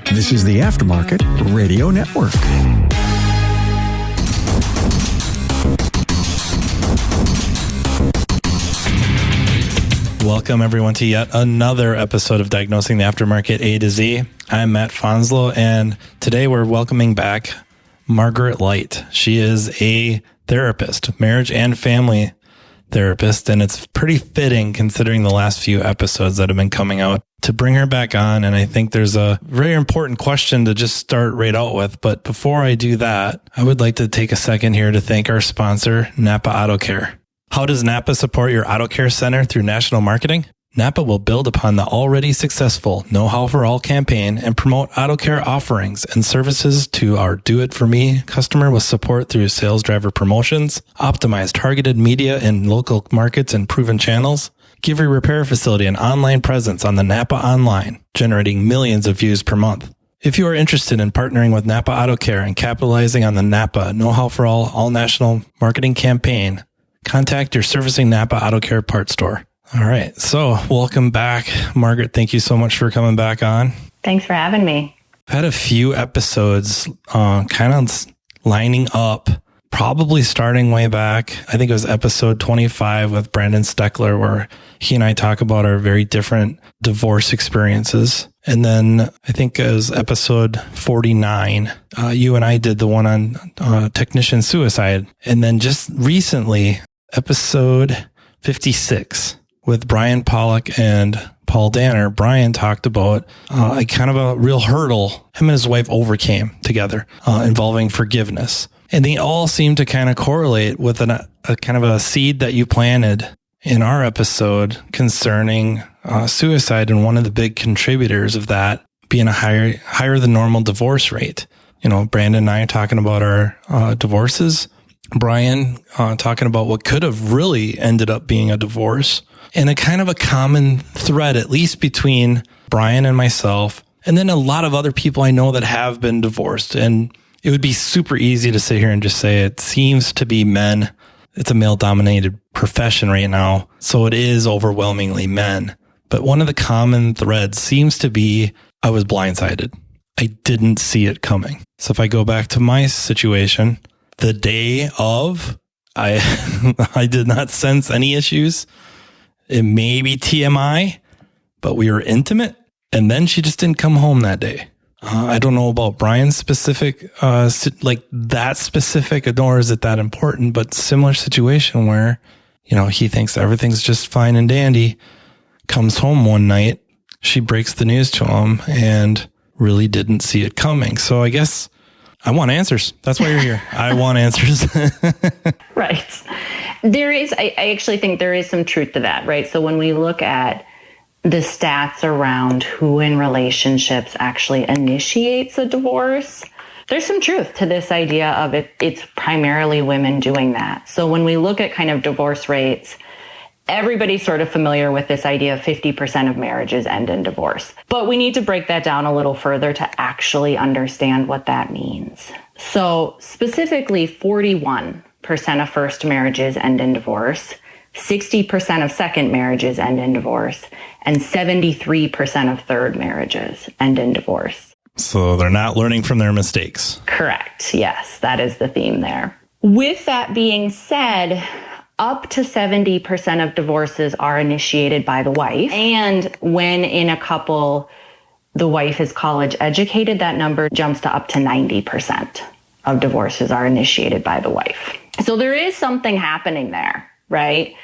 This is the Aftermarket Radio Network. Welcome, everyone, to yet another episode of Diagnosing the Aftermarket A to Z. I'm Matt Fonslow, and today we're welcoming back Margaret Light. She is a therapist, marriage and family therapist, and it's pretty fitting considering the last few episodes that have been coming out to bring her back on. And I think there's a very important question to just start right out with. But before I do that, I would like to take a second here to thank our sponsor, Napa Auto Care. How does Napa support your auto care center through national marketing? Napa will build upon the already successful Know How for All campaign and promote auto care offerings and services to our do-it-for-me customer with support through sales driver promotions, optimize targeted media in local markets and proven channels, give your repair facility an online presence on the Napa Online, generating millions of views per month. If you are interested in partnering with Napa Auto Care and capitalizing on the Napa Know How for All national marketing campaign, contact your servicing Napa Auto Care parts store. All right. So welcome back, Margaret. Thank you so much for coming back on. Thanks for having me. I've had a few episodes kind of lining up, probably starting way back. I think it was episode 25 with Brandon Steckler, where he and I talk about our very different divorce experiences. And then I think it was episode 49. You and I did the one on technician suicide. And then just recently, episode 56 with Brian Pollock and Paul Danner. Brian talked about a kind of a real hurdle him and his wife overcame together involving forgiveness. And they all seem to kind of correlate with a kind of a seed that you planted in our episode concerning suicide, and one of the big contributors of that being a higher than normal divorce rate. You know, Brandon and I are talking about our divorces. Brian talking about what could have really ended up being a divorce, and a kind of a common thread, at least between Brian and myself, and then a lot of other people I know that have been divorced. And it would be super easy to sit here and just say it seems to be men. It's a male-dominated profession right now, so it is overwhelmingly men. But one of the common threads seems to be I was blindsided. I didn't see it coming. So if I go back to my situation, the day of, I did not sense any issues. It may be TMI, but we were intimate. And then she just didn't come home that day. I don't know about Brian's specific, like that specific, nor is it that important, but similar situation where, you know, he thinks everything's just fine and dandy, comes home one night, she breaks the news to him and really didn't see it coming. So I guess I want answers. That's why you're here. I want answers. Right. I actually think there is some truth to that, right? So when we look at the stats around who in relationships actually initiates a divorce, there's some truth to this idea of it's primarily women doing that. So when we look at kind of divorce rates, everybody's sort of familiar with this idea of 50% of marriages end in divorce. But we need to break that down a little further to actually understand what that means. So specifically, 41% of first marriages end in divorce, 60% of second marriages end in divorce, and 73% of third marriages end in divorce. So they're not learning from their mistakes. Correct. Yes, that is the theme there. With that being said, up to 70% of divorces are initiated by the wife. And when in a couple, the wife is college educated, that number jumps to up to 90% of divorces are initiated by the wife. So there is something happening there, right?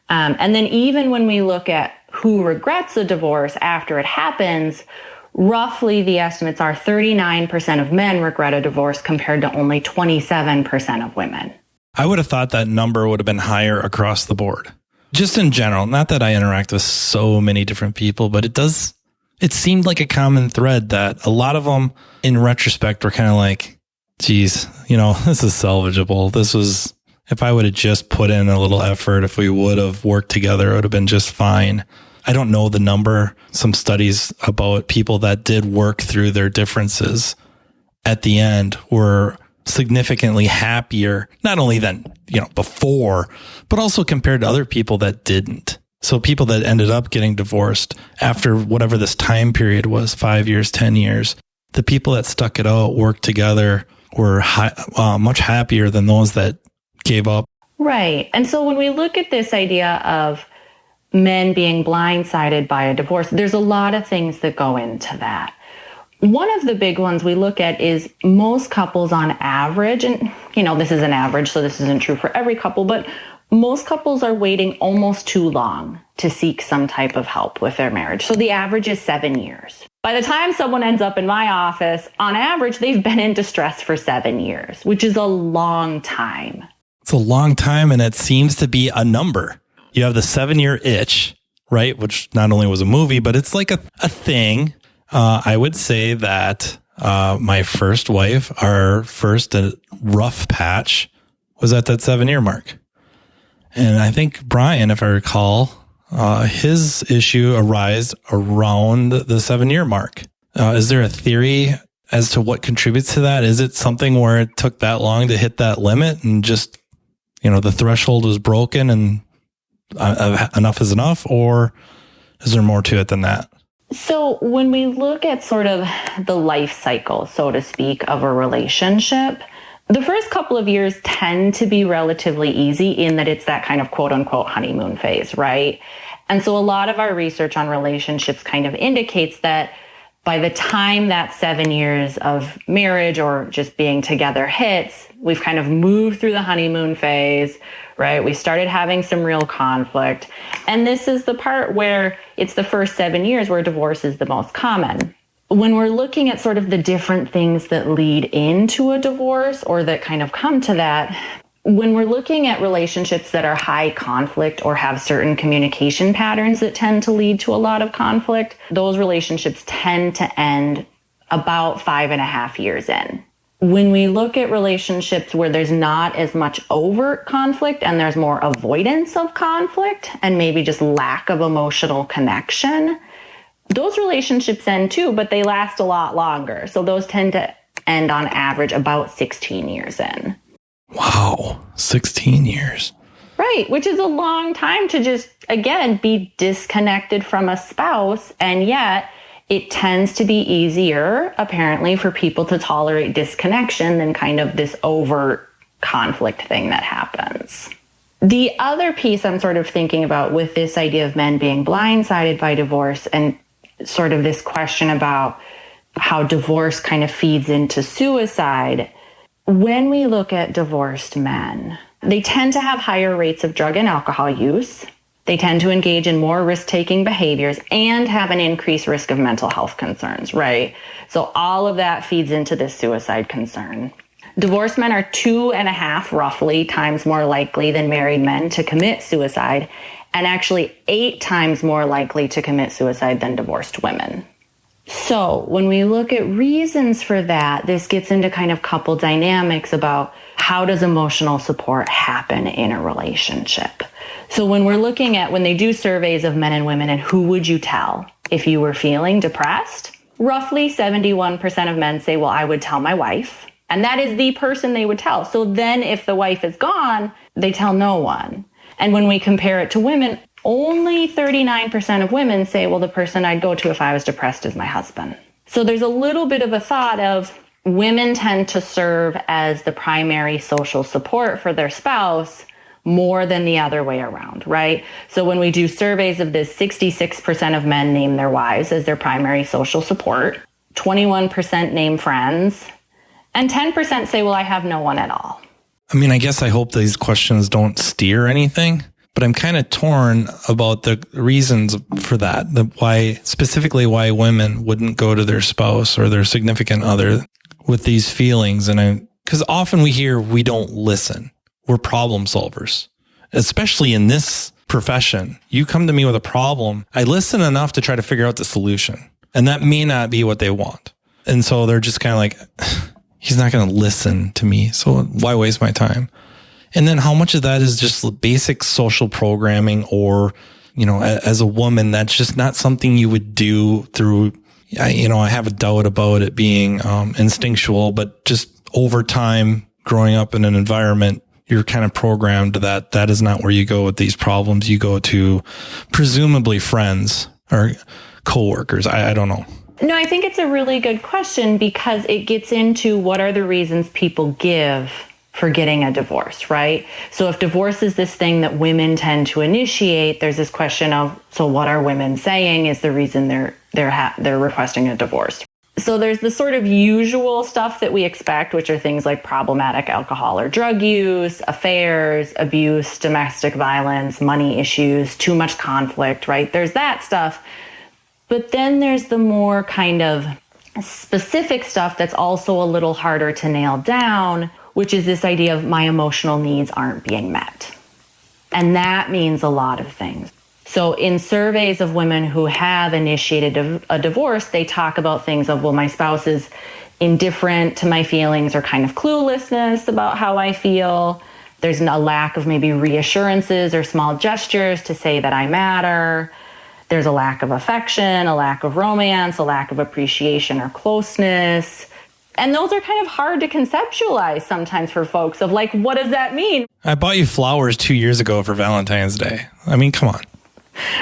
And then even when we look at who regrets a divorce after it happens, roughly the estimates are 39% of men regret a divorce compared to only 27% of women. I would have thought that number would have been higher across the board. Just in general, not that I interact with so many different people, but it seemed like a common thread that a lot of them in retrospect were kind of like, geez, you know, this is salvageable. This was, if I would have just put in a little effort, if we would have worked together, it would have been just fine. I don't know the number. Some studies about people that did work through their differences at the end were significantly happier, not only than, you know, before, but also compared to other people that didn't. So people that ended up getting divorced after whatever this time period was, 5 years, 10 years, the people that stuck it out, worked together, were much happier than those that gave up. Right. And so when we look at this idea of men being blindsided by a divorce, there's a lot of things that go into that. One of the big ones we look at is most couples on average, and this is an average, so this isn't true for every couple, but most couples are waiting almost too long to seek some type of help with their marriage. So the average is 7 years. By the time someone ends up in my office, on average, they've been in distress for 7 years, which is a long time. It's a long time, and it seems to be a number. You have the 7-year itch, right? Which not only was a movie, but it's like a thing. I would say that my first wife, our first rough patch, was at that 7-year mark. And I think Brian, if I recall, his issue arose around the 7-year mark. Is there a theory as to what contributes to that? Is it something where it took that long to hit that limit and just, the threshold was broken and enough is enough? Or is there more to it than that? So when we look at sort of the life cycle, so to speak, of a relationship, the first couple of years tend to be relatively easy in that it's that kind of quote unquote honeymoon phase, right? And so a lot of our research on relationships kind of indicates that by the time that 7 years of marriage or just being together hits, we've kind of moved through the honeymoon phase, right? We started having some real conflict. And this is the part where it's the first 7 years where divorce is the most common. When we're looking at sort of the different things that lead into a divorce or that kind of come to that, when we're looking at relationships that are high conflict or have certain communication patterns that tend to lead to a lot of conflict, those relationships tend to end about 5.5 years in. When we look at relationships where there's not as much overt conflict and there's more avoidance of conflict and maybe just lack of emotional connection, those relationships end too, but they last a lot longer. So those tend to end on average about 16 years in. Wow, 16 years. Right, which is a long time to just, again, be disconnected from a spouse. And yet it tends to be easier, apparently, for people to tolerate disconnection than kind of this overt conflict thing that happens. The other piece I'm sort of thinking about with this idea of men being blindsided by divorce and sort of this question about how divorce kind of feeds into suicide. When we look at divorced men, they tend to have higher rates of drug and alcohol use. They tend to engage in more risk-taking behaviors and have an increased risk of mental health concerns, right? So all of that feeds into this suicide concern. Divorced men are 2.5 roughly times more likely than married men to commit suicide, and actually 8 times more likely to commit suicide than divorced women. So when we look at reasons for that, this gets into kind of couple dynamics about how does emotional support happen in a relationship. So when we're looking at when they do surveys of men and women and who would you tell if you were feeling depressed, roughly 71% of men say, well, I would tell my wife. And that is the person they would tell. So then if the wife is gone, they tell no one. And when we compare it to women, only 39% of women say, well, the person I'd go to if I was depressed is my husband. So there's a little bit of a thought of women tend to serve as the primary social support for their spouse more than the other way around, right? So when we do surveys of this, 66% of men name their wives as their primary social support, 21% name friends, and 10% say, well, I have no one at all. I mean, I guess I hope these questions don't steer anything, but I'm kind of torn about the reasons for that. Specifically why women wouldn't go to their spouse or their significant other with these feelings. And because often we hear we don't listen. We're problem solvers, especially in this profession. You come to me with a problem. I listen enough to try to figure out the solution. And that may not be what they want. And so they're just kind of like, he's not going to listen to me. So why waste my time? And then how much of that is just basic social programming or, as a woman, that's just not something you would do through, I have a doubt about it being instinctual, but just over time, growing up in an environment, you're kind of programmed that is not where you go with these problems. You go to presumably friends or coworkers. I don't know. No, I think it's a really good question because it gets into what are the reasons people give for getting a divorce, right? So if divorce is this thing that women tend to initiate, there's this question of, so what are women saying is the reason they're requesting a divorce? So there's the sort of usual stuff that we expect, which are things like problematic alcohol or drug use, affairs, abuse, domestic violence, money issues, too much conflict, right? There's that stuff. But then there's the more kind of specific stuff that's also a little harder to nail down, which is this idea of my emotional needs aren't being met. And that means a lot of things. So in surveys of women who have initiated a divorce, they talk about things of, well, my spouse is indifferent to my feelings or kind of cluelessness about how I feel. There's a lack of maybe reassurances or small gestures to say that I matter. There's a lack of affection, a lack of romance, a lack of appreciation or closeness. And those are kind of hard to conceptualize sometimes for folks of like, what does that mean? I bought you flowers 2 years ago for Valentine's Day. I mean, come on.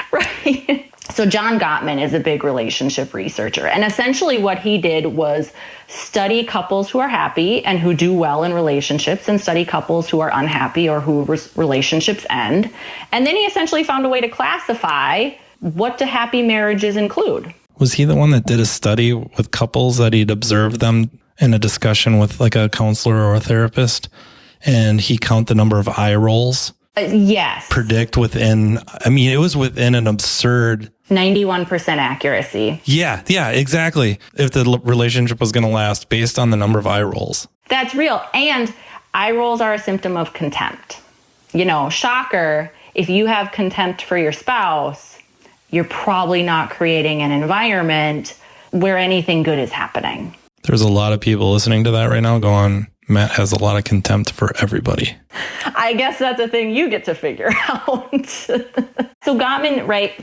Right. So John Gottman is a big relationship researcher. And essentially what he did was study couples who are happy and who do well in relationships and study couples who are unhappy or who relationships end. And then he essentially found a way to classify what do happy marriages include. Was he the one that did a study with couples that he'd observed them in a discussion with like a counselor or a therapist? And he count the number of eye rolls? Yes. Predict within, I mean, it was within an absurd 91% accuracy. Yeah, exactly. If the relationship was going to last based on the number of eye rolls. That's real. And eye rolls are a symptom of contempt. You know, shocker, if you have contempt for your spouse, you're probably not creating an environment where anything good is happening. There's a lot of people listening to that right now going, Matt has a lot of contempt for everybody. I guess that's a thing you get to figure out. So Gottman, right,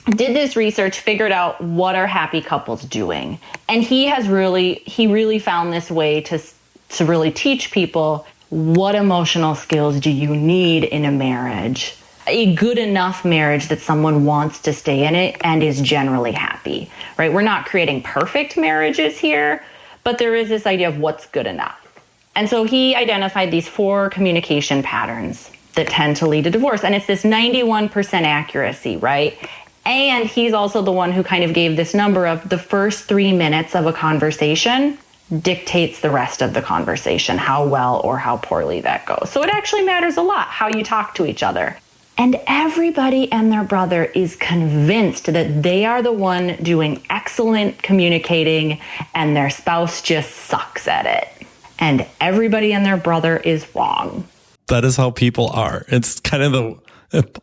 did this research, figured out what are happy couples doing. And he really found this way to really teach people what emotional skills do you need in a marriage. A good enough marriage that someone wants to stay in it and is generally happy, right? We're not creating perfect marriages here, but there is this idea of what's good enough. And so he identified these 4 communication patterns that tend to lead to divorce. And it's this 91% accuracy, right? And he's also the one who kind of gave this number of the first 3 minutes of a conversation dictates the rest of the conversation, how well or how poorly that goes. So it actually matters a lot how you talk to each other. And everybody and their brother is convinced that they are the one doing excellent communicating and their spouse just sucks at it. And everybody and their brother is wrong. That is how people are. It's kind of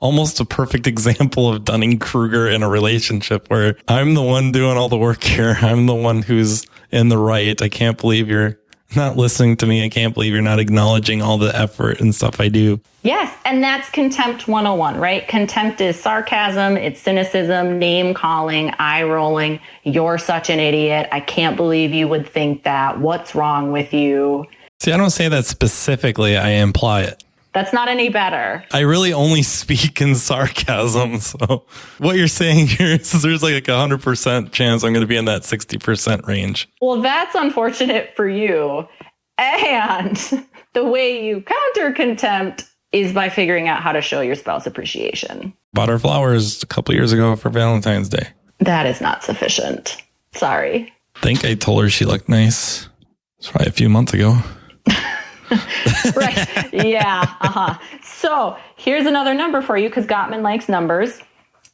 almost a perfect example of Dunning-Kruger in a relationship where I'm the one doing all the work here. I'm the one who's in the right. I can't believe you're not listening to me. I can't believe you're not acknowledging all the effort and stuff I do. Yes, and that's contempt 101, right? Contempt is sarcasm, it's cynicism, name calling, eye rolling. You're such an idiot. I can't believe you would think that. What's wrong with you? See, I don't say that specifically. I imply it. That's not any better. I really only speak in sarcasm. So what you're saying here is there's like a 100% chance I'm going to be in that 60% range. Well, that's unfortunate for you. And the way you counter contempt is by figuring out how to show your spouse appreciation. Bought her flowers a couple years ago for Valentine's Day. That is not sufficient. Sorry. I think I told her she looked nice. It's probably a few months ago. Right. Yeah. So here's another number for you because Gottman likes numbers.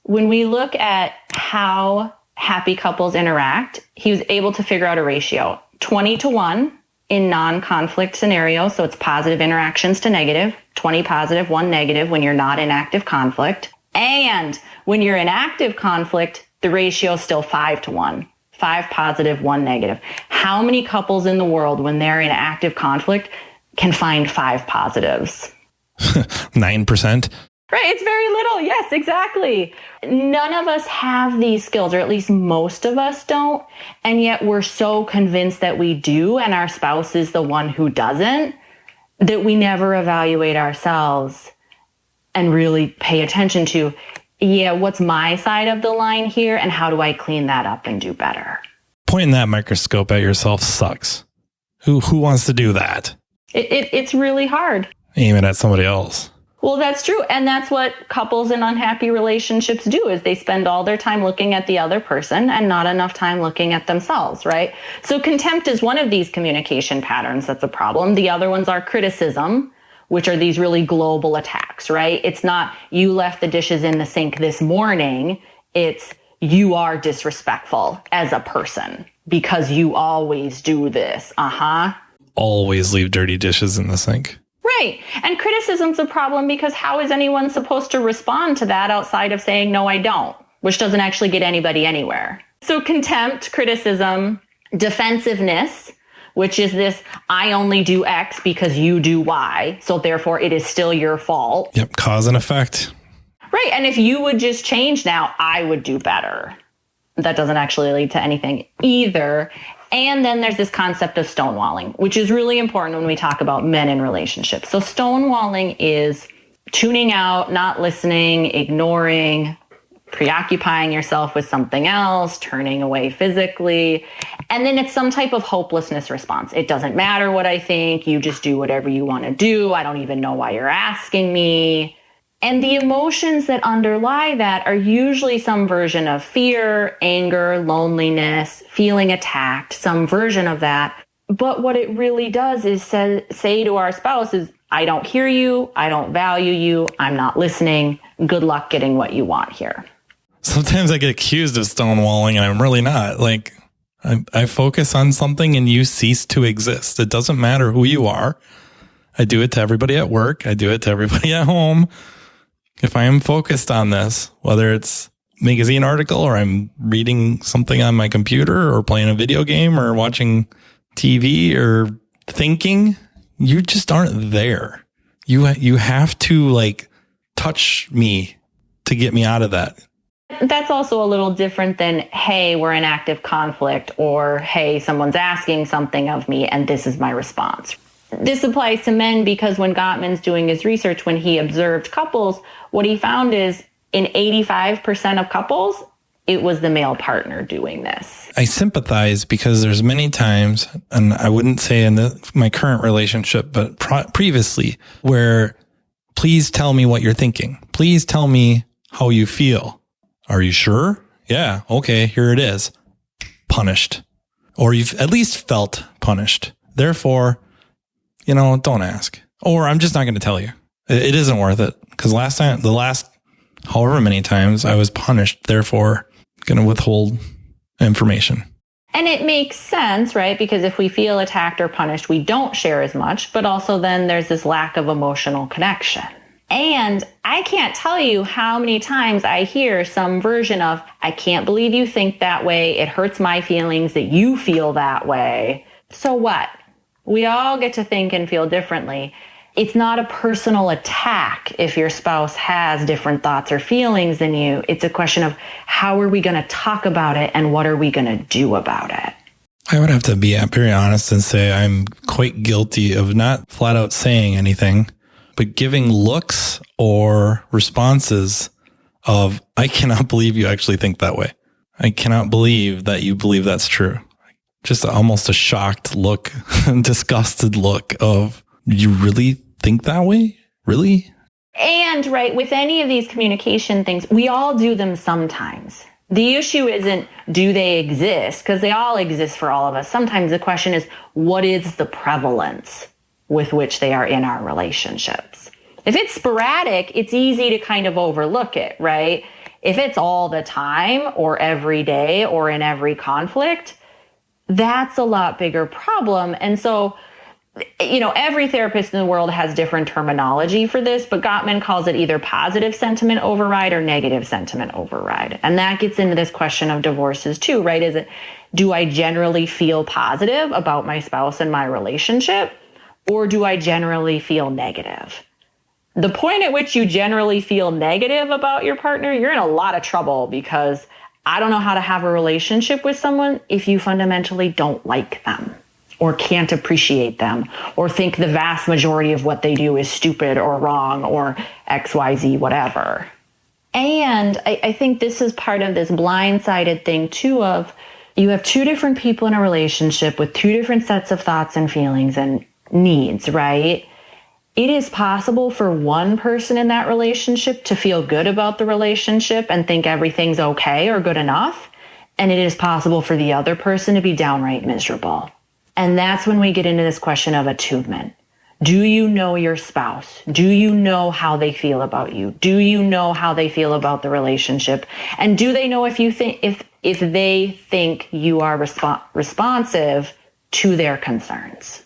When we look at how happy couples interact, he was able to figure out a ratio 20-1 in non-conflict scenarios. So it's positive interactions to negative, 20 positive, 1 negative when you're not in active conflict. And when you're in active conflict, the ratio is still 5-1. 5 positive, 1 negative. How many couples in the world, when they're in active conflict, can find 5 positives? 9%. Right. It's very little. Yes, exactly. None of us have these skills, or at least most of us don't. And yet we're so convinced that we do, and our spouse is the one who doesn't, that we never evaluate ourselves and really pay attention to, what's my side of the line here and how do I clean that up and do better? Pointing that microscope at yourself sucks. Who wants to do that? It's really hard. Aim it at somebody else. Well, that's true. And that's what couples in unhappy relationships do, is they spend all their time looking at the other person and not enough time looking at themselves, right? So contempt is one of these communication patterns that's a problem. The other ones are criticism, which are these really global attacks, right? It's not you left the dishes in the sink this morning. It's you are disrespectful as a person because you always do this. Always leave dirty dishes in the sink. Right. And criticism's a problem because how is anyone supposed to respond to that outside of saying, no, I don't, which doesn't actually get anybody anywhere. So contempt, criticism, defensiveness, which is this, I only do X because you do Y. So therefore it is still your fault. Yep. Cause and effect. Right. And if you would just change now, I would do better. That doesn't actually lead to anything either. And then there's this concept of stonewalling, which is really important when we talk about men in relationships. So stonewalling is tuning out, not listening, ignoring, preoccupying yourself with something else, turning away physically. And then it's some type of hopelessness response. It doesn't matter what I think. You just do whatever you want to do. I don't even know why you're asking me. And the emotions that underlie that are usually some version of fear, anger, loneliness, feeling attacked, some version of that. But what it really does is say to our spouse is, I don't hear you, I don't value you, I'm not listening, good luck getting what you want here. Sometimes I get accused of stonewalling and I'm really not. Like, I focus on something and you cease to exist. It doesn't matter who you are. I do it to everybody at work. I do it to everybody at home. If I am focused on this, whether it's a magazine article or I'm reading something on my computer or playing a video game or watching TV or thinking, you just aren't there. You have to like touch me to get me out of that. That's also a little different than, hey, we're in active conflict, or hey, someone's asking something of me and this is my response. This applies to men because when Gottman's doing his research, when he observed couples, what he found is in 85% of couples, it was the male partner doing this. I sympathize because there's many times, and I wouldn't say in my current relationship, but previously, where please tell me what you're thinking. Please tell me how you feel. Are you sure? Yeah. Okay. Here it is. Punished. Or you've at least felt punished. Therefore, don't ask. Or I'm just not going to tell you. It isn't worth it. Because the last however many times I was punished, therefore going to withhold information. And it makes sense, right? Because if we feel attacked or punished, we don't share as much, but also then there's this lack of emotional connection. And I can't tell you how many times I hear some version of, I can't believe you think that way. It hurts my feelings that you feel that way. So what? We all get to think and feel differently. It's not a personal attack if your spouse has different thoughts or feelings than you. It's a question of how are we going to talk about it and what are we going to do about it? I would have to be very honest and say I'm quite guilty of not flat out saying anything, but giving looks or responses of, I cannot believe you actually think that way. I cannot believe that you believe that's true. Just almost a shocked look, disgusted look of, you really think that way? Really? And right, with any of these communication things, we all do them sometimes. The issue isn't, do they exist? Because they all exist for all of us. Sometimes the question is, what is the prevalence with which they are in our relationships? If it's sporadic, it's easy to kind of overlook it, right? If it's all the time or every day or in every conflict, that's a lot bigger problem. And so, every therapist in the world has different terminology for this, but Gottman calls it either positive sentiment override or negative sentiment override. And that gets into this question of divorces too, right? Do I generally feel positive about my spouse and my relationship, or do I generally feel negative? The point at which you generally feel negative about your partner, you're in a lot of trouble, because I don't know how to have a relationship with someone if you fundamentally don't like them or can't appreciate them or think the vast majority of what they do is stupid or wrong or XYZ, whatever. And I think this is part of this blindsided thing too of You have two different people in a relationship with two different sets of thoughts and feelings and needs, right? It is possible for one person in that relationship to feel good about the relationship and think everything's okay or good enough. And it is possible for the other person to be downright miserable. And that's when we get into this question of attunement. Do you know your spouse? Do you know how they feel about you? Do you know how they feel about the relationship? And do they know if they think you are responsive to their concerns?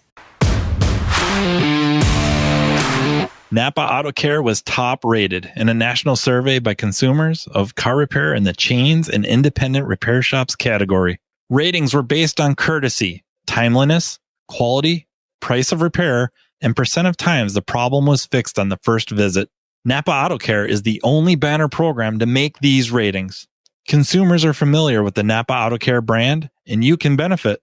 Napa Auto Care was top rated in a national survey by consumers of car repair in the chains and independent repair shops category. Ratings were based on courtesy, timeliness, quality, price of repair, and percent of times the problem was fixed on the first visit. Napa Auto Care is the only banner program to make these ratings. Consumers are familiar with the Napa Auto Care brand, and you can benefit.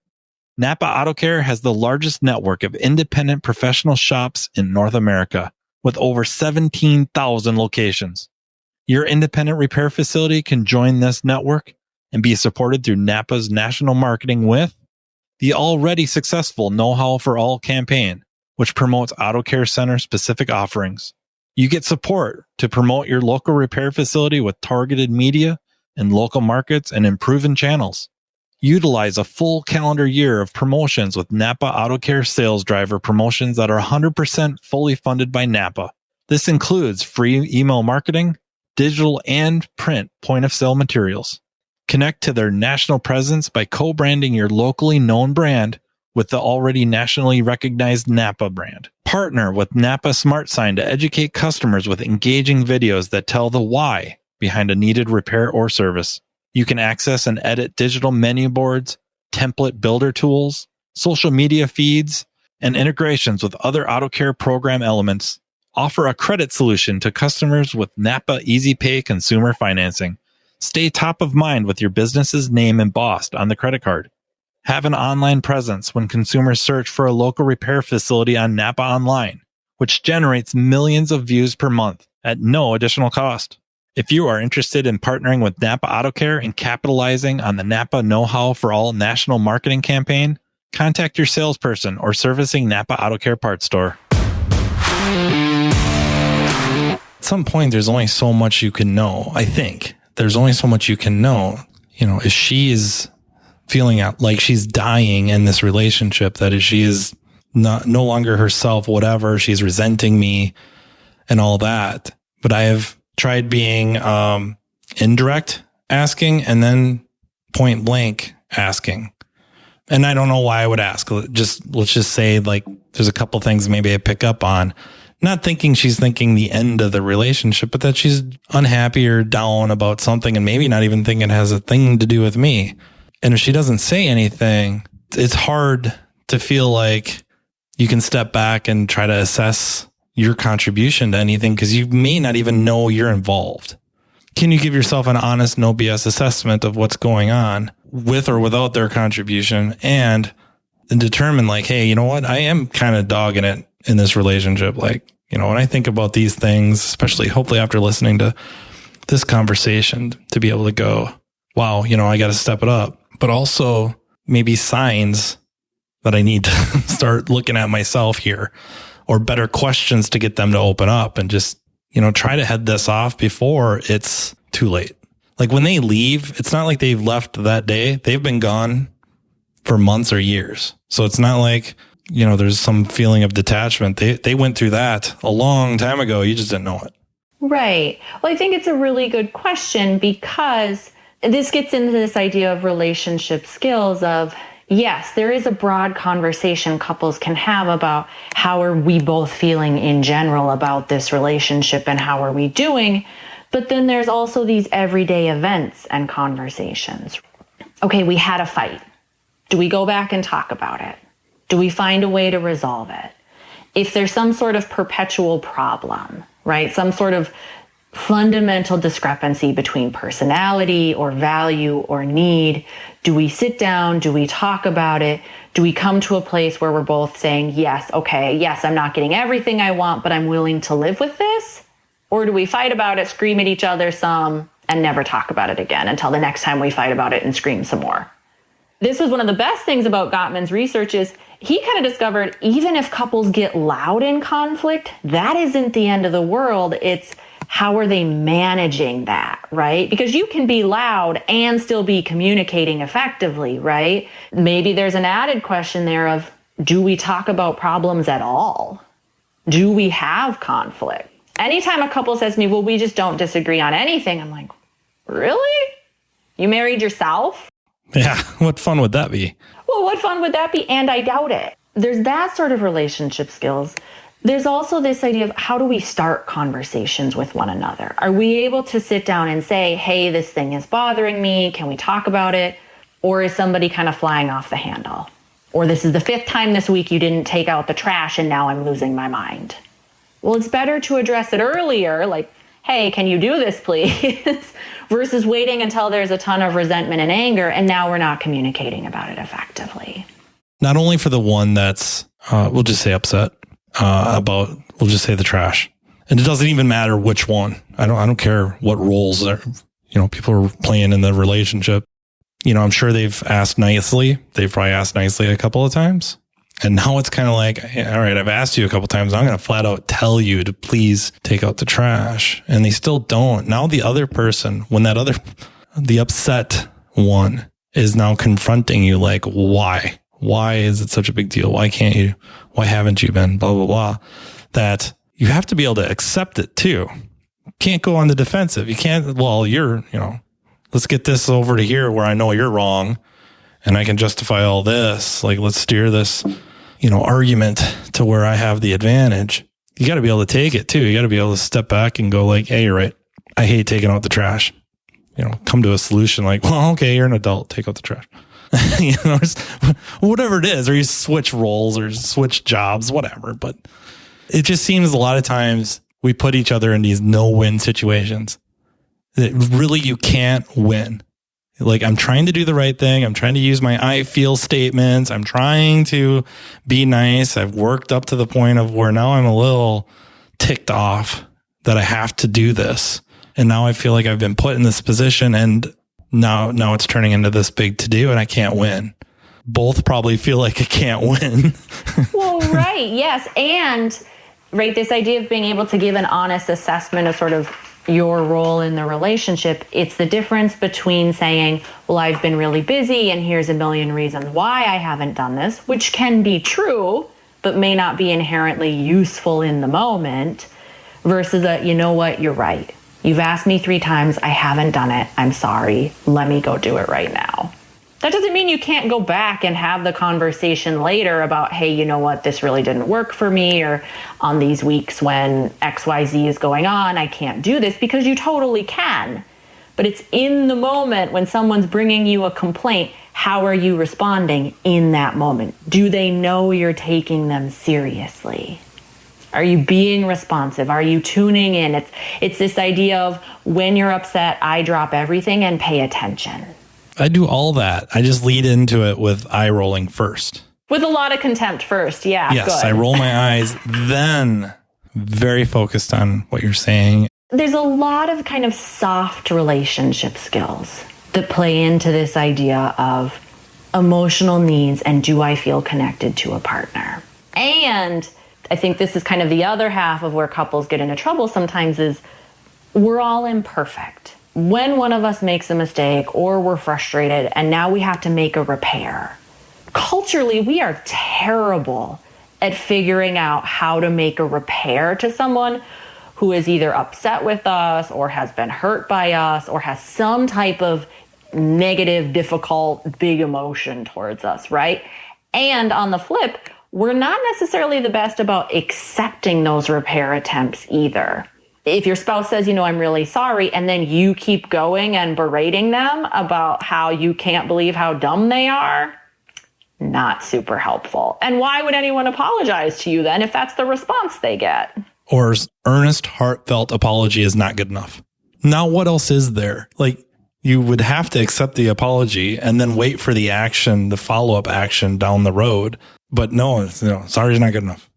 Napa Auto Care has the largest network of independent professional shops in North America, with over 17,000 locations. Your independent repair facility can join this network and be supported through Napa's national marketing with the already successful Know How for All campaign, which promotes auto care center specific offerings. You get support to promote your local repair facility with targeted media in local markets and in proven channels. Utilize a full calendar year of promotions with Napa Auto Care sales driver promotions that are 100% fully funded by Napa. This includes free email marketing, digital and print point of sale materials. Connect to their national presence by co-branding your locally known brand with the already nationally recognized Napa brand. Partner with Napa Smart Sign to educate customers with engaging videos that tell the why behind a needed repair or service. You can access and edit digital menu boards, template builder tools, social media feeds, and integrations with other auto care program elements. Offer a credit solution to customers with Napa Easy Pay consumer financing. Stay top of mind with your business's name embossed on the credit card. Have an online presence when consumers search for a local repair facility on Napa Online, which generates millions of views per month at no additional cost. If you are interested in partnering with Napa Auto Care and capitalizing on the Napa Know How for All national marketing campaign, contact your salesperson or servicing Napa Auto Care parts store. At some point, there's only so much you can know. I think there's only so much you can know. If she is feeling like she's dying in this relationship, that is, she is no longer herself, whatever, she's resenting me and all that. But I have tried being indirect asking and then point blank asking. And I don't know why I would ask. Let's just say there's a couple things maybe I pick up on. Not thinking she's thinking the end of the relationship, but that she's unhappy or down about something and maybe not even thinking it has a thing to do with me. And if she doesn't say anything, it's hard to feel like you can step back and try to assess your contribution to anything because you may not even know you're involved. Can you give yourself an honest, no BS assessment of what's going on with or without their contribution and determine hey, you know what? I am kind of dogging it in this relationship. When I think about these things, especially hopefully after listening to this conversation, to be able to go, wow, I got to step it up. But also maybe signs that I need to start looking at myself here, or better questions to get them to open up and just, try to head this off before it's too late. When they leave, it's not like they've left that day. They've been gone for months or years. So it's not like, there's some feeling of detachment. They went through that a long time ago. You just didn't know it. Right. Well, I think it's a really good question because this gets into this idea of relationship skills of, yes, there is a broad conversation couples can have about how are we both feeling in general about this relationship and how are we doing. But then there's also these everyday events and conversations. Okay, we had a fight. Do we go back and talk about it? Do we find a way to resolve it? If there's some sort of perpetual problem, right? Some sort of fundamental discrepancy between personality or value or need, do we sit down? Do we talk about it? Do we come to a place where we're both saying, yes, okay, yes, I'm not getting everything I want, but I'm willing to live with this? Or do we fight about it, scream at each other some, and never talk about it again until the next time we fight about it and scream some more? This was one of the best things about Gottman's research is he kind of discovered even if couples get loud in conflict, that isn't the end of the world. It's how are they managing that, right? Because you can be loud and still be communicating effectively, right? Maybe there's an added question there of, do we talk about problems at all? Do we have conflict? Anytime a couple says to me, well, we just don't disagree on anything, I'm like, really? You married yourself? Yeah, what fun would that be? Well, what fun would that be? And I doubt it. There's that sort of relationship skills. There's also this idea of how do we start conversations with one another? Are we able to sit down and say, hey, this thing is bothering me. Can we talk about it? Or is somebody kind of flying off the handle? Or this is the 5th time this week you didn't take out the trash and now I'm losing my mind. Well, it's better to address it earlier, like, hey, can you do this, please? Versus waiting until there's a ton of resentment and anger and now we're not communicating about it effectively. Not only for the one that's, we'll just say upset, about, we'll just say the trash. And it doesn't even matter which one. I don't care what roles are, people are playing in the relationship. I'm sure they've asked nicely. They've probably asked nicely a couple of times. And now it's kind of like, hey, all right, I've asked you a couple of times. I'm going to flat out tell you to please take out the trash. And they still don't. Now the other person, when the upset one is now confronting you, like, why? Why is it such a big deal? Why can't you? Why haven't you been? Blah, blah, blah. That you have to be able to accept it too. You can't go on the defensive. You can't, well, let's get this over to here where I know you're wrong and I can justify all this. Like, let's steer this, argument to where I have the advantage. You got to be able to take it too. You got to be able to step back and go like, hey, you're right. I hate taking out the trash. Come to a solution like, well, okay, you're an adult. Take out the trash. Whatever it is, or you switch roles or switch jobs, whatever. But it just seems a lot of times we put each other in these no-win situations that really you can't win. Like, I'm trying to do the right thing. I'm trying to use my I feel statements. I'm trying to be nice. I've worked up to the point of where now I'm a little ticked off that I have to do this. And now I feel like I've been put in this position and now it's turning into this big to-do and I can't win. Both probably feel like I can't win. Well, right. Yes. And right, this idea of being able to give an honest assessment of sort of your role in the relationship. It's the difference between saying, well, I've been really busy and here's a million reasons why I haven't done this, which can be true, but may not be inherently useful in the moment, versus you know what, you're right. You've asked me 3 times. I haven't done it. I'm sorry. Let me go do it right now. That doesn't mean you can't go back and have the conversation later about, hey, you know what, this really didn't work for me, or on these weeks when XYZ is going on, I can't do this, because you totally can. But it's in the moment when someone's bringing you a complaint, how are you responding in that moment? Do they know you're taking them seriously? Are you being responsive? Are you tuning in? It's this idea of when you're upset, I drop everything and pay attention. I do all that. I just lead into it with eye rolling first. With a lot of contempt first. Yeah. Yes, good. I roll my eyes, then very focused on what you're saying. There's a lot of kind of soft relationship skills that play into this idea of emotional needs and do I feel connected to a partner? And I think this is kind of the other half of where couples get into trouble sometimes is we're all imperfect. When one of us makes a mistake or we're frustrated and now we have to make a repair, culturally, we are terrible at figuring out how to make a repair to someone who is either upset with us or has been hurt by us or has some type of negative, difficult, big emotion towards us, right? And on the flip, we're not necessarily the best about accepting those repair attempts either. If your spouse says, I'm really sorry, and then you keep going and berating them about how you can't believe how dumb they are, not super helpful. And why would anyone apologize to you then if that's the response they get? Or earnest, heartfelt apology is not good enough. Now, what else is there? Like, you would have to accept the apology and then wait for the action, the follow-up action down the road. But no, sorry is not good enough.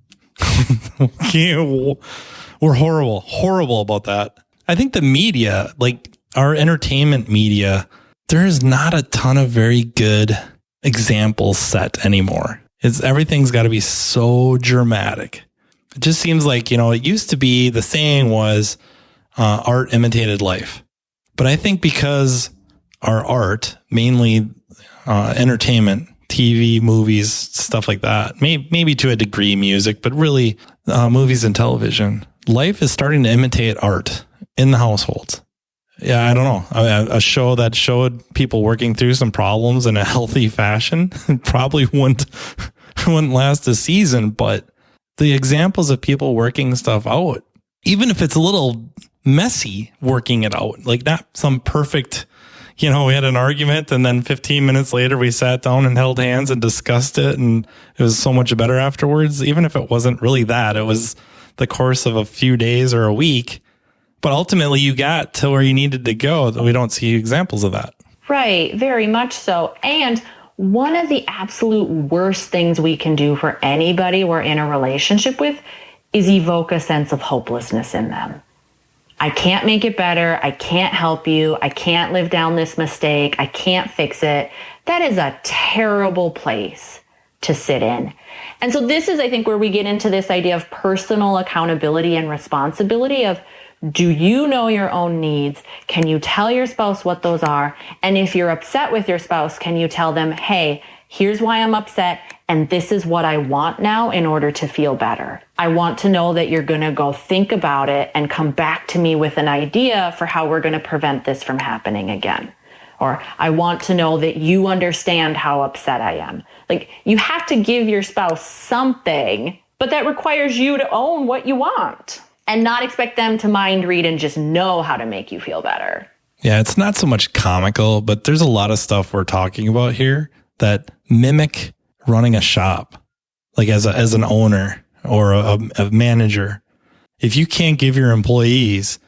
We're horrible about that. I think the media, like our entertainment media, there is not a ton of very good example set anymore. Everything's got to be so dramatic. It just seems like, it used to be, the saying was, art imitated life. But I think because our art, mainly entertainment, TV, movies, stuff like that, maybe to a degree music, but really movies and television, life is starting to imitate art in the households. Yeah, I don't know. A show that showed people working through some problems in a healthy fashion probably wouldn't last a season, but the examples of people working stuff out, even if it's a little messy working it out, like not some perfect, we had an argument and then 15 minutes later we sat down and held hands and discussed it and it was so much better afterwards. Even if it wasn't really that, it was the course of a few days or a week. But ultimately, you got to where you needed to go. We don't see examples of that. Right. Very much so. And one of the absolute worst things we can do for anybody we're in a relationship with is evoke a sense of hopelessness in them. I can't make it better. I can't help you. I can't live down this mistake. I can't fix it. That is a terrible place to sit in. And so this is, I think, where we get into this idea of personal accountability and responsibility of, do you know your own needs? Can you tell your spouse what those are? And if you're upset with your spouse, can you tell them, hey, here's why I'm upset, and this is what I want now in order to feel better. I want to know that you're going to go think about it and come back to me with an idea for how we're going to prevent this from happening again. Or I want to know that you understand how upset I am. Like, you have to give your spouse something, but that requires you to own what you want and not expect them to mind read and just know how to make you feel better. Yeah, it's not so much comical, but there's a lot of stuff we're talking about here that mimic running a shop, like as an owner or a manager. If you can't give your employees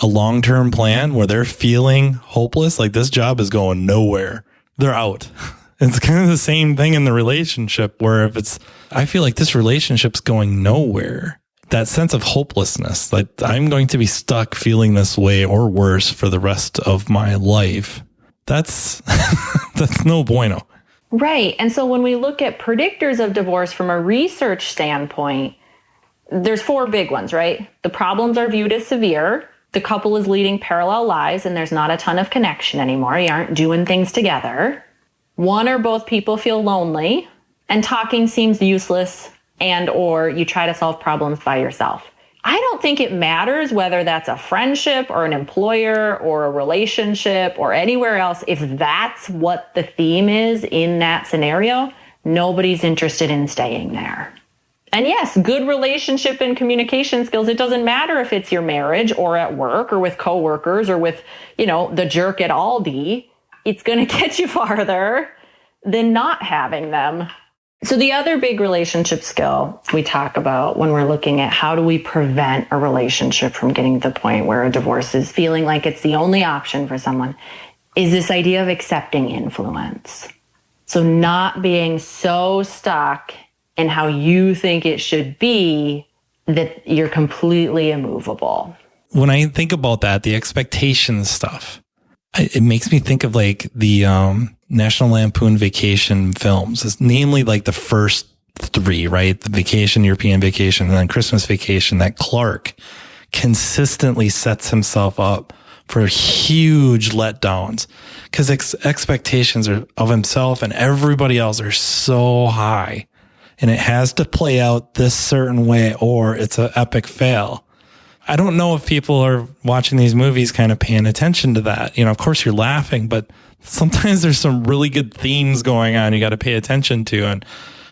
a long-term plan where they're feeling hopeless, like this job is going nowhere, they're out. It's kind of the same thing in the relationship where I feel like this relationship's going nowhere. That sense of hopelessness, like I'm going to be stuck feeling this way or worse for the rest of my life. That's no bueno. Right. And so when we look at predictors of divorce from a research standpoint, there's 4 big ones, right? The problems are viewed as severe. The couple is leading parallel lives and there's not a ton of connection anymore. You aren't doing things together. One or both people feel lonely and talking seems useless, and or you try to solve problems by yourself. I don't think it matters whether that's a friendship or an employer or a relationship or anywhere else. If that's what the theme is in that scenario, nobody's interested in staying there. And yes, good relationship and communication skills. It doesn't matter if it's your marriage or at work or with coworkers or with, the jerk at Aldi. It's going to get you farther than not having them. So the other big relationship skill we talk about when we're looking at how do we prevent a relationship from getting to the point where a divorce is feeling like it's the only option for someone is this idea of accepting influence. So not being so stuck in how you think it should be that you're completely immovable. When I think about that, the expectations stuff, it makes me think of like the National Lampoon Vacation films. It's namely like the first 3, right? The Vacation, European Vacation, and then Christmas Vacation, that Clark consistently sets himself up for huge letdowns because expectations of himself and everybody else are so high. And it has to play out this certain way or it's an epic fail. I don't know if people are watching these movies kind of paying attention to that. Of course you're laughing, but sometimes there's some really good themes going on you got to pay attention to and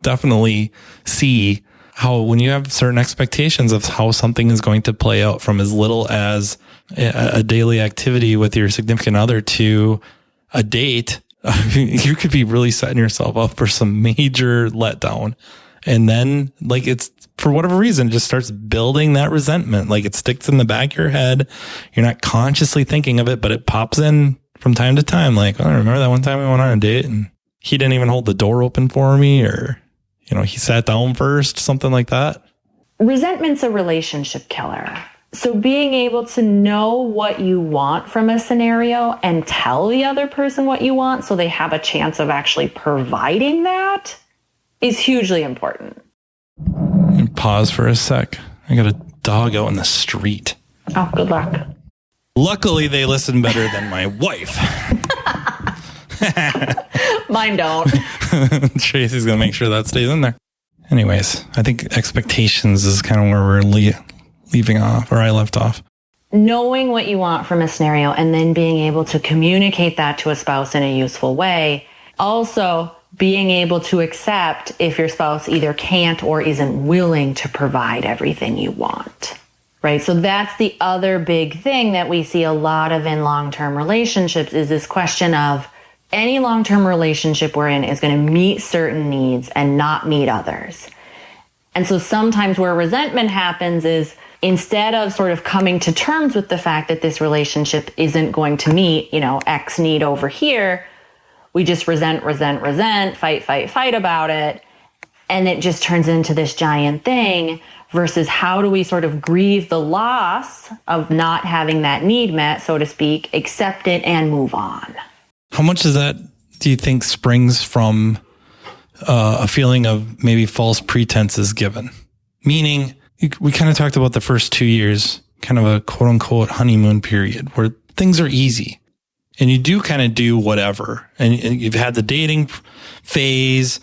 definitely see how when you have certain expectations of how something is going to play out from as little as a daily activity with your significant other to a date, you could be really setting yourself up for some major letdown. And then like it's for whatever reason, it just starts building that resentment. Like it sticks in the back of your head. You're not consciously thinking of it, but it pops in from time to time. Like, I remember that one time we went on a date and he didn't even hold the door open for me or, he sat down first, something like that. Resentment's a relationship killer. So being able to know what you want from a scenario and tell the other person what you want so they have a chance of actually providing that is hugely important. Pause for a sec. I got a dog out in the street. Oh, good luck. Luckily, they listen better than my wife. Mine don't. Tracy's going to make sure that stays in there. Anyways, I think expectations is kind of where we're leaving off, or I left off. Knowing what you want from a scenario and then being able to communicate that to a spouse in a useful way. Also, being able to accept if your spouse either can't or isn't willing to provide everything you want, right? So that's the other big thing that we see a lot of in long-term relationships is this question of any long-term relationship we're in is going to meet certain needs and not meet others. And so sometimes where resentment happens is instead of sort of coming to terms with the fact that this relationship isn't going to meet, X need over here, we just resent, fight about it. And it just turns into this giant thing versus how do we sort of grieve the loss of not having that need met, so to speak, accept it and move on. How much of that do you think springs from a feeling of maybe false pretenses given? Meaning, we kind of talked about the first 2 years, kind of a quote unquote honeymoon period where things are easy. And you do kind of do whatever. And you've had the dating phase.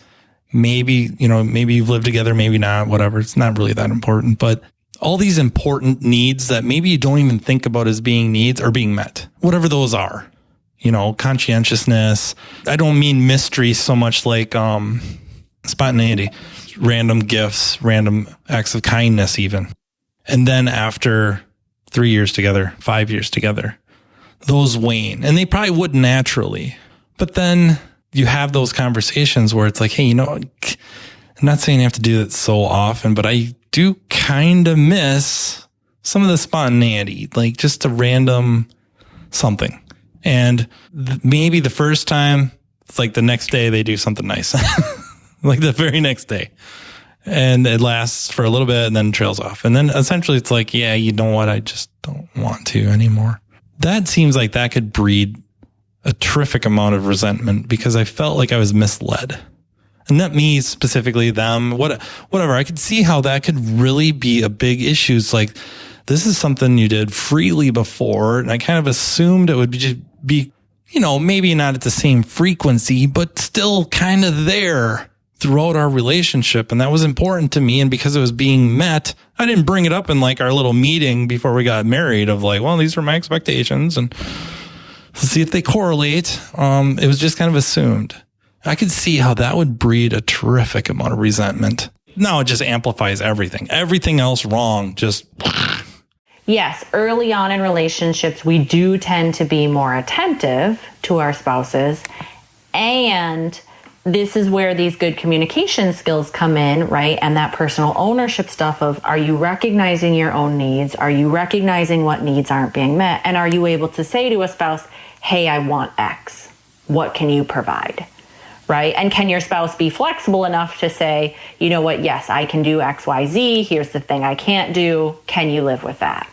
Maybe you've lived together, maybe not, whatever. It's not really that important. But all these important needs that maybe you don't even think about as being needs are being met, whatever those are. Conscientiousness. I don't mean mystery so much like spontaneity, random gifts, random acts of kindness even. And then after 3 years together, 5 years together, those wane, and they probably would naturally. But then you have those conversations where it's like, hey, I'm not saying you have to do that so often, but I do kind of miss some of the spontaneity, like just a random something. And maybe the first time, it's like the next day they do something nice, like the very next day. And it lasts for a little bit and then trails off. And then essentially it's like, yeah, you know what? I just don't want to anymore. That seems like that could breed a terrific amount of resentment because I felt like I was misled. And not me specifically, them, whatever. I could see how that could really be a big issue. It's like, this is something you did freely before. And I kind of assumed it would be, maybe not at the same frequency, but still kind of there throughout our relationship. And that was important to me. And because it was being met, I didn't bring it up in like our little meeting before we got married of like, well, these are my expectations and let's see if they correlate. It was just kind of assumed. I could see how that would breed a terrific amount of resentment. Now it just amplifies everything. Everything else wrong, just... Yes, early on in relationships, we do tend to be more attentive to our spouses. And this is where these good communication skills come in, right? And that personal ownership stuff of, are you recognizing your own needs? Are you recognizing what needs aren't being met? And are you able to say to a spouse, hey, I want X. What can you provide? Right? And can your spouse be flexible enough to say, you know what? Yes, I can do X, Y, Z. Here's the thing I can't do. Can you live with that?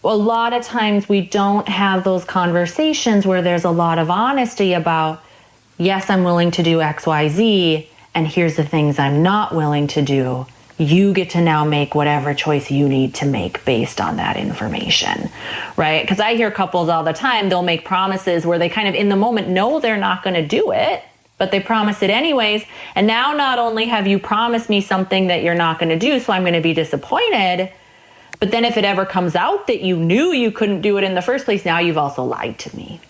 A lot of times we don't have those conversations where there's a lot of honesty about, yes, I'm willing to do X, Y, Z, and here's the things I'm not willing to do. You get to now make whatever choice you need to make based on that information, right? Because I hear couples all the time, they'll make promises where they kind of in the moment know they're not going to do it, but they promise it anyways. And now not only have you promised me something that you're not going to do, so I'm going to be disappointed, but then if it ever comes out that you knew you couldn't do it in the first place, now you've also lied to me.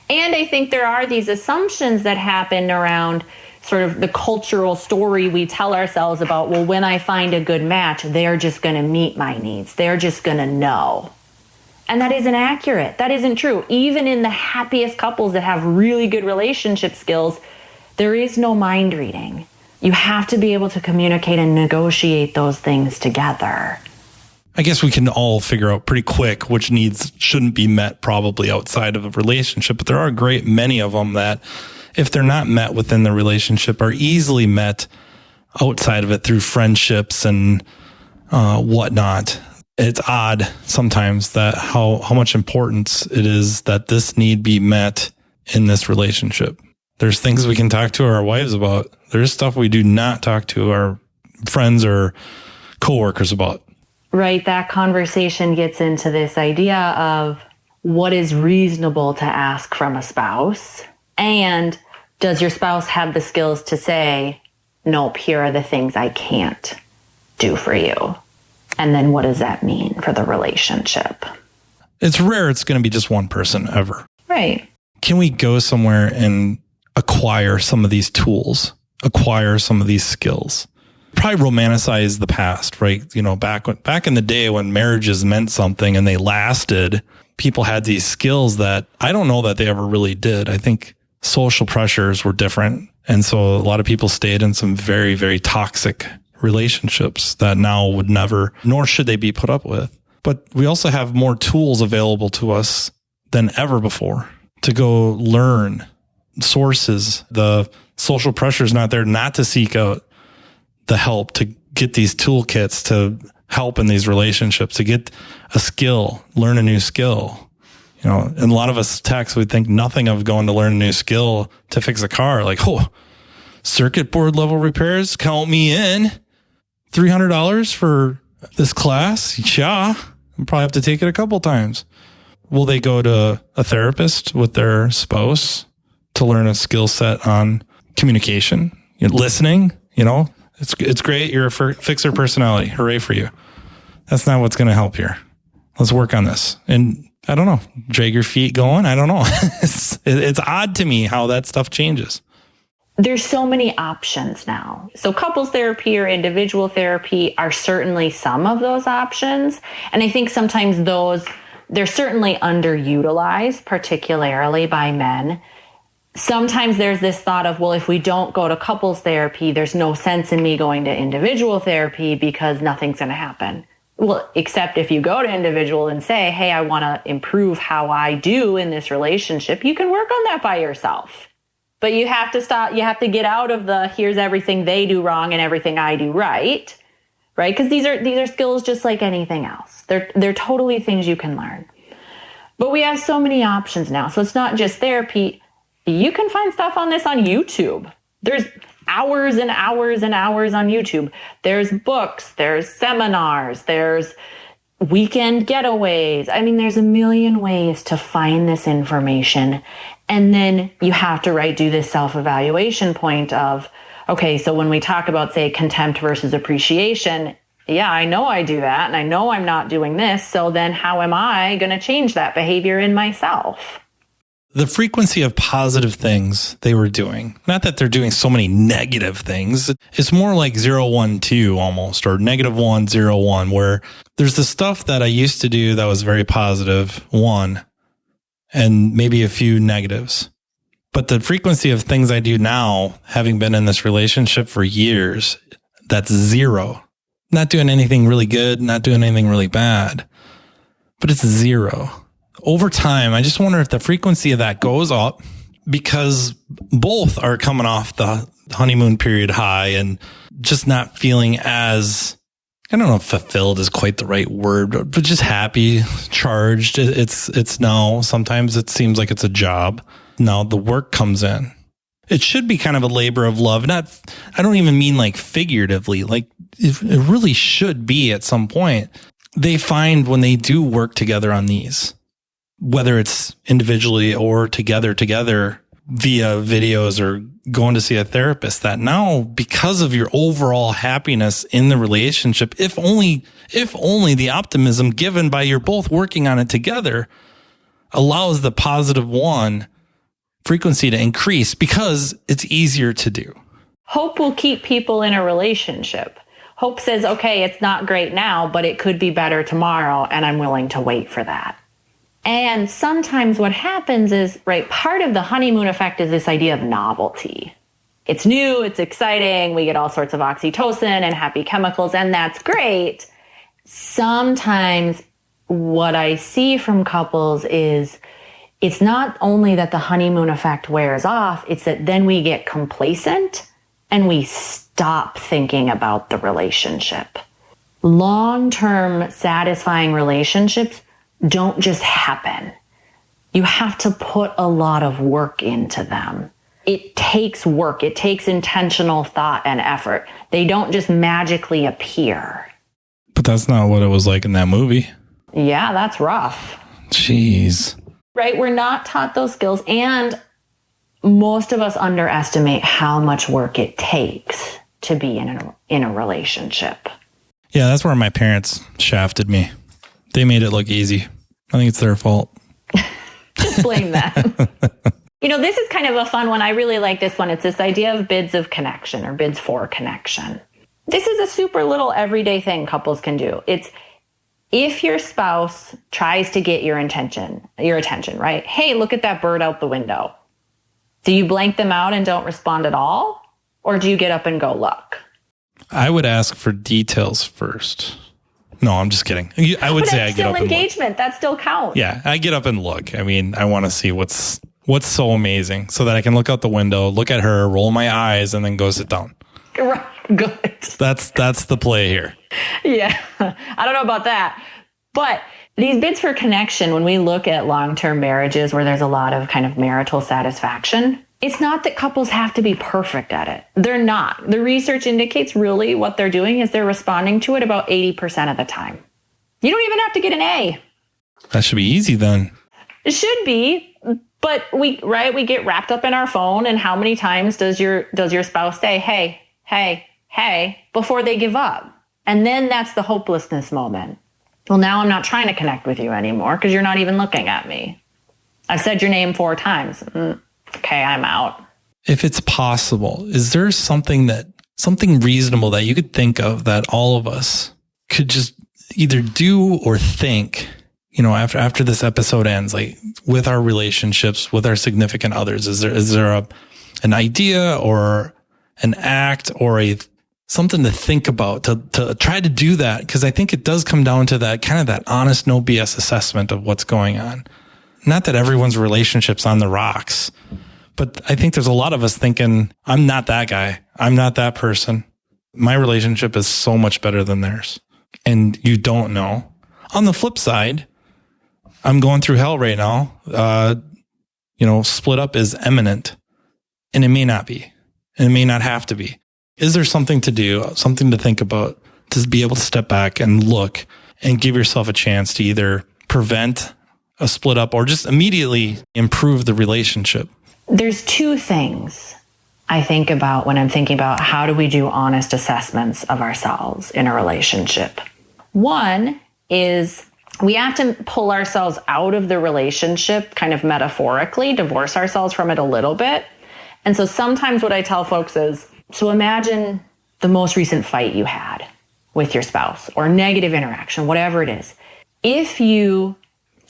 And I think there are these assumptions that happen around sort of the cultural story we tell ourselves about, well, when I find a good match, they're just going to meet my needs. They're just going to know. And that isn't accurate. That isn't true. Even in the happiest couples that have really good relationship skills, there is no mind reading. You have to be able to communicate and negotiate those things together. I guess we can all figure out pretty quick which needs shouldn't be met probably outside of a relationship, but there are a great many of them that if they're not met within the relationship are easily met outside of it through friendships and whatnot. It's odd sometimes that how much importance it is that this need be met in this relationship. There's things we can talk to our wives about. There's stuff we do not talk to our friends or coworkers about. Right. That conversation gets into this idea of what is reasonable to ask from a spouse, and does your spouse have the skills to say, nope, here are the things I can't do for you. And then what does that mean for the relationship? It's rare it's going to be just one person ever. Right. Can we go somewhere and acquire some of these tools, acquire some of these skills? Probably romanticize the past, right? You know, back in the day when marriages meant something and they lasted, people had these skills that I don't know that they ever really did. I think social pressures were different. And so a lot of people stayed in some very, very toxic relationships that now would never, nor should they be put up with. But we also have more tools available to us than ever before to go learn sources. The social pressure is not there not to seek out the help, to get these toolkits to help in these relationships, to get a skill, learn a new skill. You know, and a lot of us techs would think nothing of going to learn a new skill to fix a car. Like, oh, circuit board level repairs, count me in. $300 for this class? Yeah, I'll probably have to take it a couple times. Will they go to a therapist with their spouse to learn a skill set on communication, listening? You know, it's great. You're a fixer personality. Hooray for you. That's not what's going to help here. Let's work on this. And I don't know, drag your feet going. I don't know. It's odd to me how that stuff changes. There's so many options now. So couples therapy or individual therapy are certainly some of those options. And I think sometimes they're certainly underutilized, particularly by men. Sometimes there's this thought of, well, if we don't go to couples therapy, there's no sense in me going to individual therapy because nothing's going to happen. Well, except if you go to individual and say, hey, I want to improve how I do in this relationship, you can work on that by yourself. But you have to stop, you have to get out of the here's everything they do wrong and everything I do right? Because these are skills just like anything else. They're totally things you can learn. But we have so many options now. So it's not just therapy. You can find stuff on this on YouTube. There's hours and hours and hours on YouTube. There's books, there's seminars, there's weekend getaways. I mean, there's a million ways to find this information. And then you have to do this self-evaluation point of, okay, so when we talk about, say, contempt versus appreciation, yeah, I know I do that, and I know I'm not doing this, so then how am I going to change that behavior in myself? The frequency of positive things they were doing, not that they're doing so many negative things, it's more like 0, 1, 2 almost, or -1, 0, 1, where there's the stuff that I used to do that was very positive, 1, and maybe a few negatives. But the frequency of things I do now, having been in this relationship for years, that's 0. Not doing anything really good, not doing anything really bad, but it's 0. Over time, I just wonder if the frequency of that goes up because both are coming off the honeymoon period high and just not feeling as, I don't know if fulfilled is quite the right word, but just happy, charged. It's now, sometimes it seems like it's a job. Now the work comes in. It should be kind of a labor of love. I don't even mean like figuratively, like it really should be at some point. They find when they do work together on these, whether it's individually or together via videos or going to see a therapist, that now because of your overall happiness in the relationship, if only the optimism given by you're both working on it together allows the +1 frequency to increase because it's easier to do. Hope will keep people in a relationship. Hope says, okay, it's not great now, but it could be better tomorrow, and I'm willing to wait for that. And sometimes what happens is, part of the honeymoon effect is this idea of novelty. It's new, it's exciting, we get all sorts of oxytocin and happy chemicals, and that's great. Sometimes what I see from couples is it's not only that the honeymoon effect wears off, it's that then we get complacent and we stop thinking about the relationship. long-term satisfying relationships don't just happen. You have to put a lot of work into them. It takes work. It takes intentional thought and effort. They don't just magically appear. But that's not what it was like in that movie. Yeah, that's rough. Jeez. Right? We're not taught those skills. And most of us underestimate how much work it takes to be in a relationship. Yeah, that's where my parents shafted me. They made it look easy. I think it's their fault. Just blame them. This is kind of a fun one. I really like this one. It's this idea of bids of connection or bids for connection. This is a super little everyday thing couples can do. It's if your spouse tries to get your attention, right? Hey, look at that bird out the window. Do you blank them out and don't respond at all? Or do you get up and go look? I would ask for details first. No, I'm just kidding. I would say I get up and look. Engagement. That still counts. Yeah, I get up and look. I mean, I want to see what's so amazing so that I can look out the window, look at her, roll my eyes, and then go sit down. Right. Good. That's the play here. Yeah. I don't know about that. But these bids for connection, when we look at long-term marriages where there's a lot of kind of marital satisfaction, it's not that couples have to be perfect at it. They're not. The research indicates really what they're doing is they're responding to it about 80% of the time. You don't even have to get an A. That should be easy then. It should be. But we get wrapped up in our phone, and how many times does your spouse say, hey, before they give up? And then that's the hopelessness moment. Well, now I'm not trying to connect with you anymore because you're not even looking at me. I've said your name 4 times. Okay, I'm out. If it's possible, is there something reasonable that you could think of that all of us could just either do or think, after this episode ends, like with our relationships, with our significant others? Is there an idea or an act or something to think about to try to do that? Because I think it does come down to that kind of that honest, no BS assessment of what's going on. Not that everyone's relationship's on the rocks, but I think there's a lot of us thinking, I'm not that guy. I'm not that person. My relationship is so much better than theirs. And you don't know. On the flip side, I'm going through hell right now. Split up is imminent, and it may not be, and it may not have to be. Is there something to do, something to think about, to be able to step back and look and give yourself a chance to either prevent a split up or just immediately improve the relationship? There's 2 things I think about when I'm thinking about how do we do honest assessments of ourselves in a relationship. One is we have to pull ourselves out of the relationship, kind of metaphorically, divorce ourselves from it a little bit. And so sometimes what I tell folks is, so imagine the most recent fight you had with your spouse or negative interaction, whatever it is. If you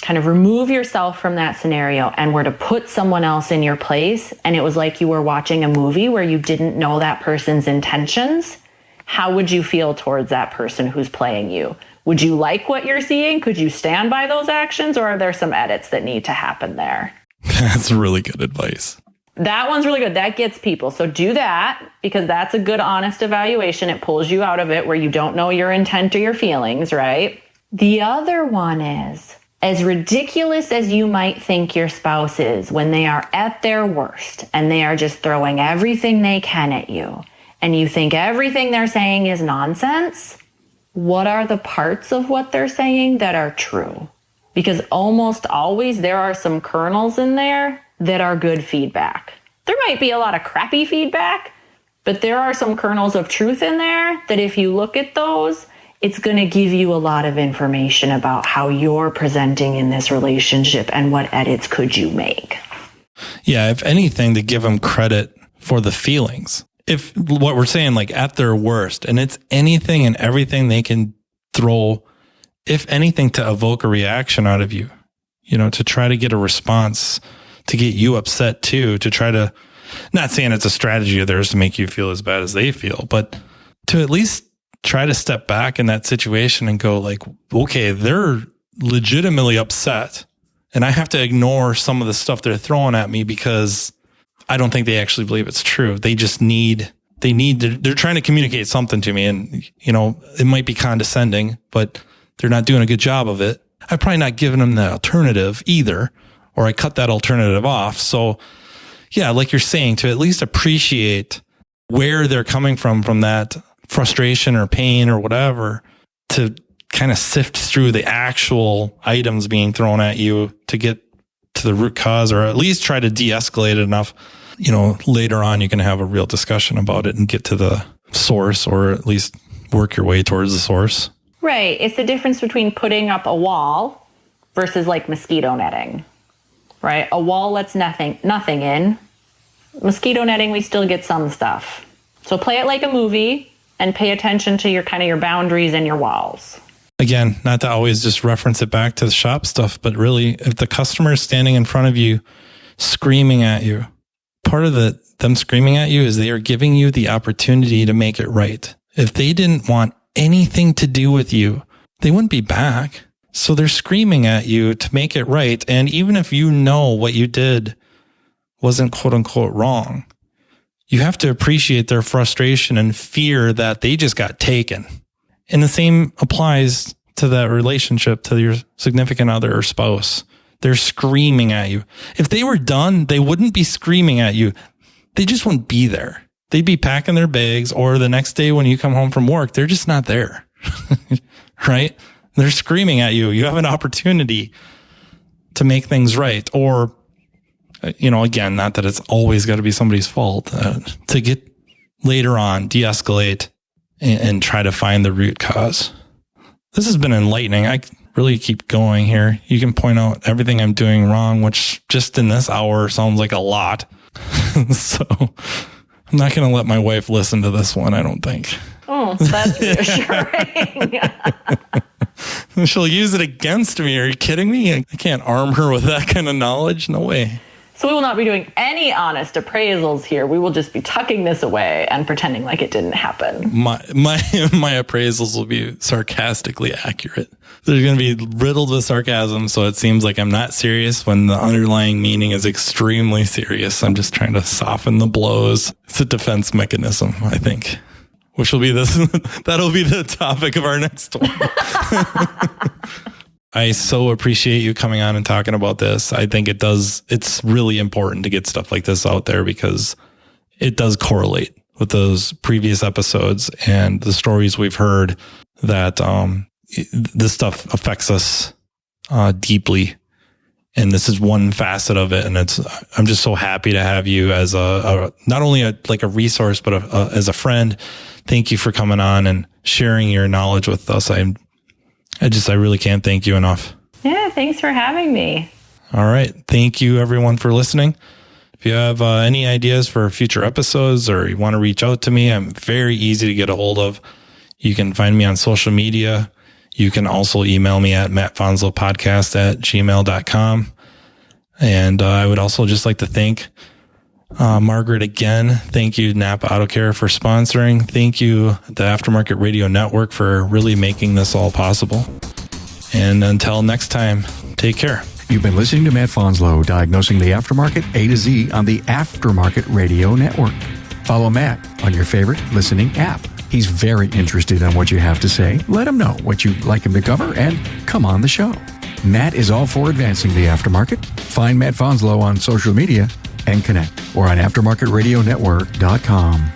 kind of remove yourself from that scenario and were to put someone else in your place, and it was like you were watching a movie where you didn't know that person's intentions, how would you feel towards that person who's playing you? Would you like what you're seeing? Could you stand by those actions, or are there some edits that need to happen there? That's really good advice. That one's really good. That gets people. So do that, because that's a good, honest evaluation. It pulls you out of it where you don't know your intent or your feelings, right? The other one is, as ridiculous as you might think your spouse is when they are at their worst and they are just throwing everything they can at you, and you think everything they're saying is nonsense, what are the parts of what they're saying that are true? Because almost always there are some kernels in there that are good feedback. There might be a lot of crappy feedback, but there are some kernels of truth in there that if you look at those, it's going to give you a lot of information about how you're presenting in this relationship and what edits could you make. Yeah, if anything, to give them credit for the feelings. If what we're saying, like at their worst, and it's anything and everything they can throw, if anything, to evoke a reaction out of you, to try to get a response, to get you upset too, to try to, not saying it's a strategy of theirs to make you feel as bad as they feel, but to at least try to step back in that situation and go like, okay, they're legitimately upset, and I have to ignore some of the stuff they're throwing at me because I don't think they actually believe it's true. They just need they're trying to communicate something to me, and, you know, it might be condescending, but they're not doing a good job of it. I've probably not given them the alternative either, or I cut that alternative off. So yeah, like you're saying, to at least appreciate where they're coming from that frustration or pain or whatever, to kind of sift through the actual items being thrown at you to get to the root cause, or at least try to de-escalate it enough. You know, later on, you can have a real discussion about it and get to the source, or at least work your way towards the source. Right. It's the difference between putting up a wall versus like mosquito netting, right? A wall lets nothing in. Mosquito netting, we still get some stuff. So play it like a movie and pay attention to your boundaries and your walls. Again, not to always just reference it back to the shop stuff, but really, if the customer is standing in front of you, screaming at you, part of them screaming at you is they are giving you the opportunity to make it right. If they didn't want anything to do with you, they wouldn't be back. So they're screaming at you to make it right. And even if you know what you did wasn't quote unquote wrong, you have to appreciate their frustration and fear that they just got taken. And the same applies to that relationship, to your significant other or spouse. They're screaming at you. If they were done, they wouldn't be screaming at you. They just wouldn't be there. They'd be packing their bags, or the next day when you come home from work, they're just not there. Right? They're screaming at you. You have an opportunity to make things right. Or, you know, again, not that it's always got to be somebody's fault, to get later on, de-escalate and try to find the root cause. This has been enlightening. I really keep going here. You can point out everything I'm doing wrong, which just in this hour sounds like a lot. So I'm not going to let my wife listen to this one, I don't think. Oh, that's reassuring. She'll use it against me. Are you kidding me? I can't arm her with that kind of knowledge. No way. So we will not be doing any honest appraisals here. We will just be tucking this away and pretending like it didn't happen. My appraisals will be sarcastically accurate. They're going to be riddled with sarcasm, so it seems like I'm not serious when the underlying meaning is extremely serious. I'm just trying to soften the blows. It's a defense mechanism, I think, which will be that'll be the topic of our next one. I so appreciate you coming on and talking about this. I think it's really important to get stuff like this out there, because it does correlate with those previous episodes and the stories we've heard, that this stuff affects us deeply. And this is one facet of it. And I'm just so happy to have you as not only a resource, but as a friend. Thank you for coming on and sharing your knowledge with us. I really can't thank you enough. Yeah, thanks for having me. All right. Thank you, everyone, for listening. If you have any ideas for future episodes, or you want to reach out to me, I'm very easy to get a hold of. You can find me on social media. You can also email me at mattfonslopodcast@gmail.com. And I would also just like to thank Margaret again. Thank you, Napa Auto Care, for sponsoring. Thank you, the Aftermarket Radio Network, for really making this all possible. And until next time, take care. You've been listening to Matt Fonslow, diagnosing the aftermarket A to Z on the Aftermarket Radio Network. Follow Matt on your favorite listening app. He's very interested in what you have to say. Let him know what you'd like him to cover and come on the show. Matt is all for advancing the aftermarket. Find Matt Fonslow on social media and connect, or on aftermarketradionetwork.com.